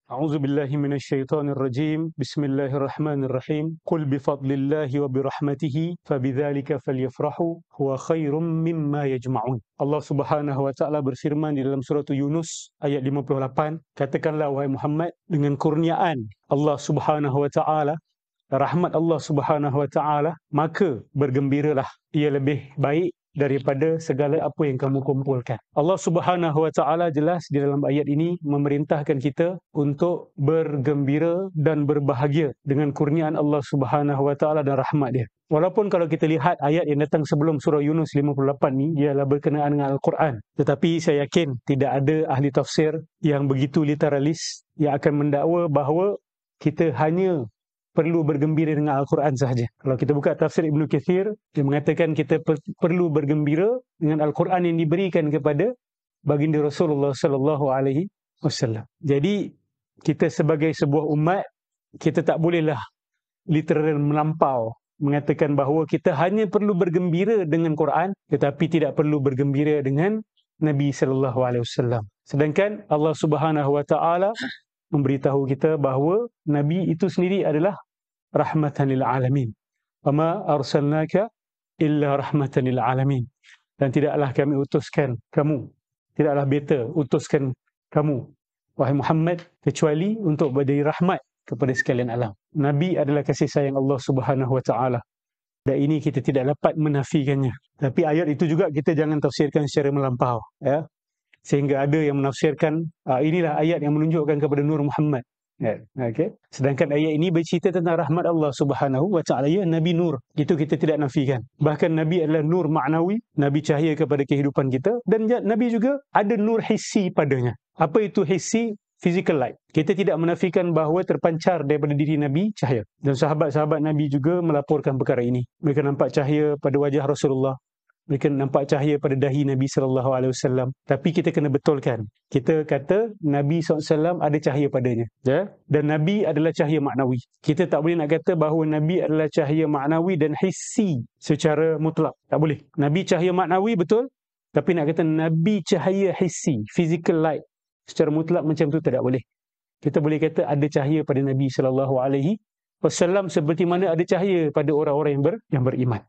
أعوذ بالله من الشيطان الرجيم بسم الله الرحمن الرحيم قل بفضل الله وبرحمته فبذلك فليفرحوا هو خير مما يجمعون. Allah Subhanahu wa taala berfirman di dalam surah Yunus ayat 58, katakanlah wahai Muhammad, dengan kurniaan Allah Subhanahu wa taala, rahmat Allah Subhanahu wa taala, maka bergembiralah, ia lebih baik daripada segala apa yang kamu kumpulkan. Allah Subhanahu wa taala jelas di dalam ayat ini memerintahkan kita untuk bergembira dan berbahagia dengan kurniaan Allah Subhanahu wa taala dan rahmat dia. Walaupun kalau kita lihat ayat yang datang sebelum surah Yunus 58 ni ialah berkenaan dengan Al-Quran, tetapi saya yakin tidak ada ahli tafsir yang begitu literalis yang akan mendakwa bahawa kita hanya perlu bergembira dengan Al-Quran sahaja. Kalau kita buka tafsir Ibn Kathir, dia mengatakan kita perlu bergembira dengan Al-Quran yang diberikan kepada baginda Rasulullah sallallahu alaihi wasallam. Jadi kita sebagai sebuah umat, kita tak bolehlah literal melampau mengatakan bahawa kita hanya perlu bergembira dengan Quran tetapi tidak perlu bergembira dengan Nabi sallallahu alaihi wasallam. Sedangkan Allah Subhanahu wa taala memberitahu kita bahawa Nabi itu sendiri adalah rahmatan lil alamin. Wama arsalnaka illa rahmatan lil alamin. Dan tidaklah kami utuskan kamu, tidaklah beta utuskan kamu, wahai Muhammad, kecuali untuk menjadi rahmat kepada sekalian alam. Nabi adalah kasih sayang Allah Subhanahu wa taala. Dan ini kita tidak dapat menafikannya. Tapi ayat itu juga kita jangan tafsirkan secara melampau, ya. Sehingga ada yang menafsirkan inilah ayat yang menunjukkan kepada Nur Muhammad. Okay. Sedangkan ayat ini bercerita tentang rahmat Allah Subhanahu wa taala, ya, Nabi Nur. Itu kita tidak nafikan. Bahkan Nabi adalah nur maknawi, Nabi cahaya kepada kehidupan kita, dan Nabi juga ada nur hissi padanya. Apa itu hissi? Physical light. Kita tidak menafikan bahawa terpancar daripada diri Nabi cahaya. Dan sahabat-sahabat Nabi juga melaporkan perkara ini. Mereka nampak cahaya pada wajah Rasulullah. Mereka nampak cahaya pada dahi Nabi SAW. Tapi kita kena betulkan. Kita kata Nabi SAW ada cahaya padanya, ya? Dan Nabi adalah cahaya maknawi. Kita tak boleh nak kata bahawa Nabi adalah cahaya maknawi dan hissi secara mutlak. Tak boleh. Nabi cahaya maknawi, betul. Tapi nak kata Nabi cahaya hissi, physical light, secara mutlak macam tu tidak boleh. Kita boleh kata ada cahaya pada Nabi SAW seperti mana ada cahaya pada orang-orang yang beriman.